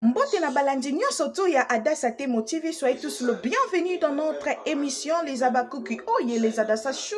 Mbote na balandi nyonso to ya Adassa Temo TV, soyez tous le bienvenue dans notre émission Les Abakuki Oye, les Adassa Chou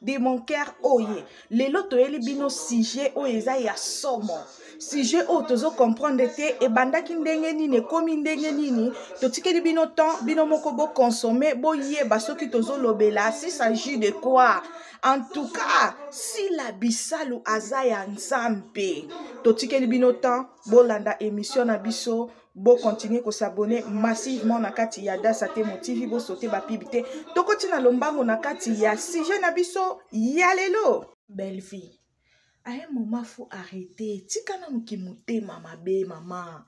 de mon cœur Oye. Les loto eli bino sujet oyeza ya somo. Sujet o tozo comprendre te e bandaki ndenge nini komi ndenge nini to tikeli bino temps bino moko bo consommer bo yeba soki tozo lobela si s'agit de quoi. En tout cas, si la bisalu azaya nzambe to tikeli bino temps bo landa émission na biso bo continuer ko s'abonner massivement na kati ya Adassa Temo TV bo sauter ba pibité to kotina lombango na kati ya sujet na biso ya lelo. Belle vie. À un moment, faut arrêter. Tikana mukimute mama be mama.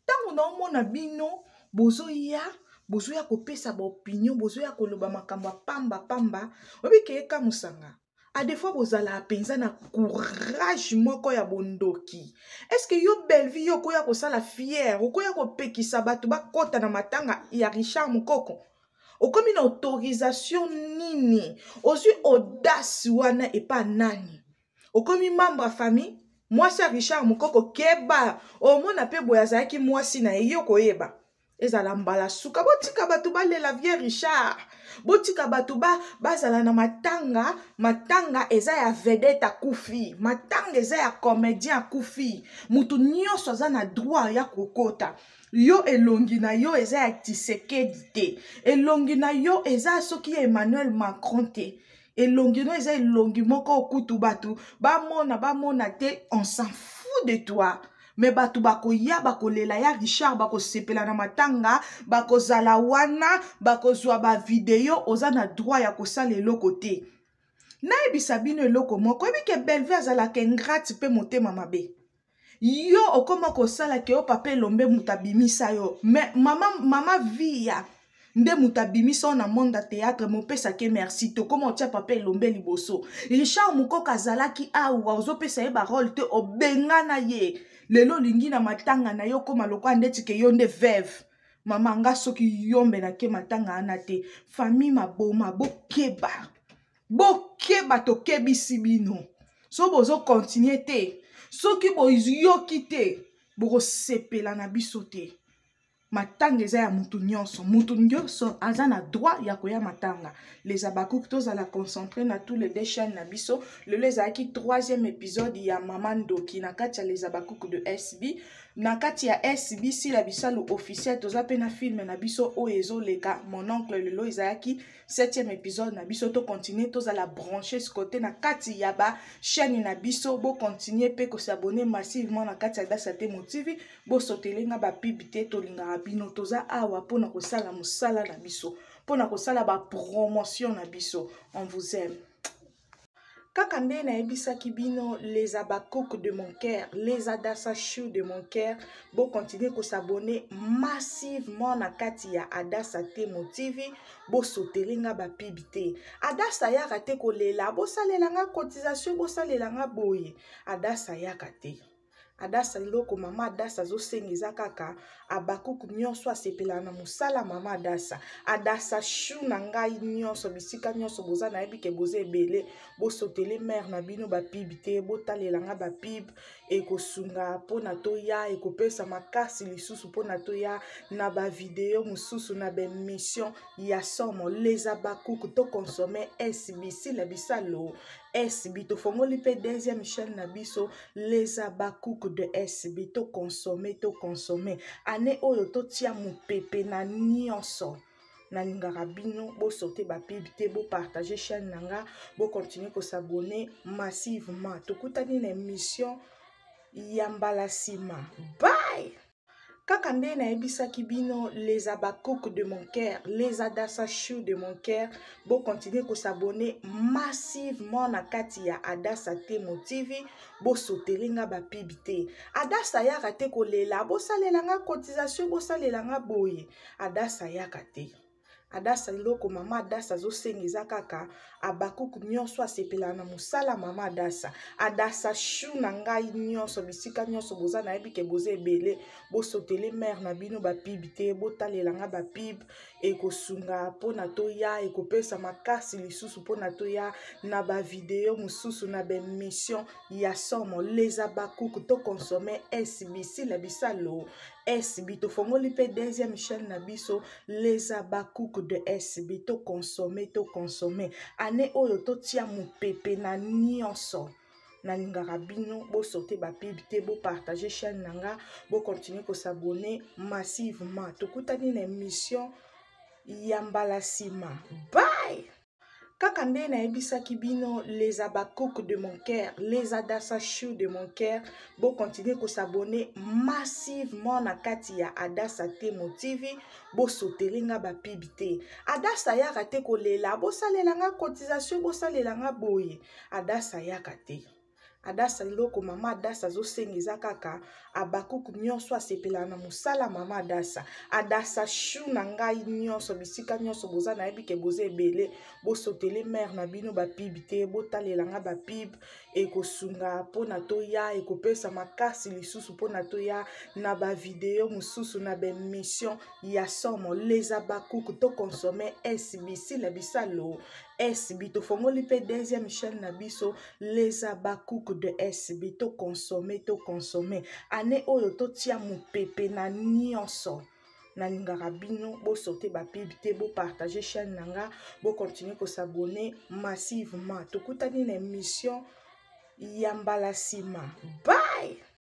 Tango na omona bino bozo ya kopesa ba opinion, bozo ya koloba makambo pamba. Obike eka musanga. A des fois bozala penza na courage moko ya bondoki. Est-ce que yo belle vie yo koya ko sala fière, koya ko pekisa batu ba kota na matanga ya Richard Mukoko? Okomi na autorisation nini? Ozu audace wana e pa nani? Okomi membre famille, moi c'est Richard Mukoko keba. Omona pe boyazaki moi si na yo koyeba. Ezala mbala suka botika batu ba lela vie Richard. Botika batu ba bazala na matanga eza ya vedette akufi. Matanga eza ya comédien akufi. Mutu nyonso aza na droit ya kokota. Yo elongi na yo eza ya Tshisekedi te. Elongi na yo eza soki Emmanuel Macron te. Elongi no eza elongi moko okutu batu. Bamona te, on s'en fout de toi. Mais batu bako ya bako lela ya Richard bako sepela na matanga bako zala wana bako zwa ba video oza na droit ya kosala eloko te. Na ebisa bino eloko moko ebike Bellevue azala ke ingrate pe motema mabe. Yo okoma kosala ke o papa lombe mutabimisa yo. Mais mama via nde mutabimisa na monde théâtre mopesa ke merci to koma otia papa lombe liboso. Richard Mukoko azalaki awa ozopesa ye ba rôle te obengana ye. Lelo lingi na matanga na yo koma lokwa ndeti ke yo nde veuve. Mama nga soki yombe na ke matanga ana te. Famille maboma bokeba. Bokeba to kebisi bino. So bozo continuer te. Soki boyoki te. Boko sepela na biso te. Matanga eza ya mutu nyonso aza na droit ya koya matanga. Les Abakuki tozala concentré na tous les deux chaînes na biso. Lelo ezalaki 3e épisode ya Maman Ndoki na kati ya Les Abakuki de SB. Na kati ya SB si la bisalu officiel toza pe na film na biso o ezoleka mon oncle lelo ezalaki 7e épisode na biso to continuer tozala brancher ce côté na kati ya ba chaîne na biso bo continuer pe ko s'abonner massivement na kati ya Adassa Temo TV bo sotelenga ba pibité to linga bino toza awa pona ko sala musala na biso pona ko sala ba promotion na biso. On vous aime. Kaka nde na ebisaki bino les Abakuki de mon cœur, les Adassa Chou de mon cœur, bo continuer ko s'abonner massivement na kati ya Adassa Temo TV, bo sotelenga ba pibité. Adassa ya kate ko lela, bo salelanga cotisation, bo salelanga boye. Adassa ya kate. Adassa loko mama Adassa zo sengiza kaka Abakuki nyonso asepela na musala mama Adassa. Adassa Chou na ngai nyonso bisika nyonso boza na yebi ke boza ebele bo sotele mère na bino ba pibité bo talelanga ba pib e kosunga pona toya e kopesa makasi lisusu pona toya na ba video mususu na ba mission ya somo Les Abakuki to consommer SBC la bisalo SB to fongoli pe 2e chaîne na biso Les Abakuki de SB to consommer ane oyo to tia mupepe na nyonso na lingaka bino bo sorte ba pibité bo partager chaîne nanga bo continuer ko s'abonner massivement tokutani na émission ya mbala sima. Bye. Kaka nde na ebisaki bino les Abakuki de mon cœur, les Adassa Chou de mon cœur, bo continuer ko s'abonner massivement na kati ya Adassa Temo TV, bo sotelenga ba pibité. Adassa ya kate ko lela, bo salelanga cotisation, bo salelanga boye. Adassa ya kate. Adassa loko mama Adassa zo sengiza kaka Abakuki nyonso asepela na musala mama Adassa. Adassa Chou na ngai nyonso bisika nyonso boza na yebi ke boza ebele bo sotele mère na bino ba pibité bo talelanga ba pib e kosunga pona toya e kopesa makasi lisusu pona toya na ba video mususu na ba mission ya somo Les Abakuki to consommer SBC la bisalo SB tofongoli pe deuxième chaîne na biso les abakouk de SB to consommer ane oyo totia mopepe na nyonso nalingaka bino bo sauter ba pub te bo partager chaîne nanga bo continuer ko s'abonner massivement tokutani na émission ya mbala sima. Bye. Kaka nde na ebisaki bino les abakouk de mon cœur, les Adassa Chou de mon cœur, bo continuer ko s'abonner massivement na kati ya Adassa Temo TV, bo sotelinga ba pibité. Adassa ya kate ko lela, bo salelanga cotisation, bo salelanga boye. Adassa ya kate. Adassa loko mama Adassa zo sengeza kaka abakuku nyonso asepela na musala mama Adassa Chou na ngai nyonso bisika nyonso boza na yebi ke boza ebele bo sotele mère na bino ba pibité bo talelanga ba pib ekosunga pona toya ekopesa makasi lisusu pona toya na ba video mususu na ba émission ya somo les abakuku to consommer SBC la bisalo SB tofongoli pe deuxième chaîne na biso les abakouk de SB to consommer ane oyo totia mopepe na nyonso nalingaka bino bo sauter ba pub te bo partager chaîne nanga bo continuer ko s'abonner massivement tokutani na émission ya mbala sima. Bye.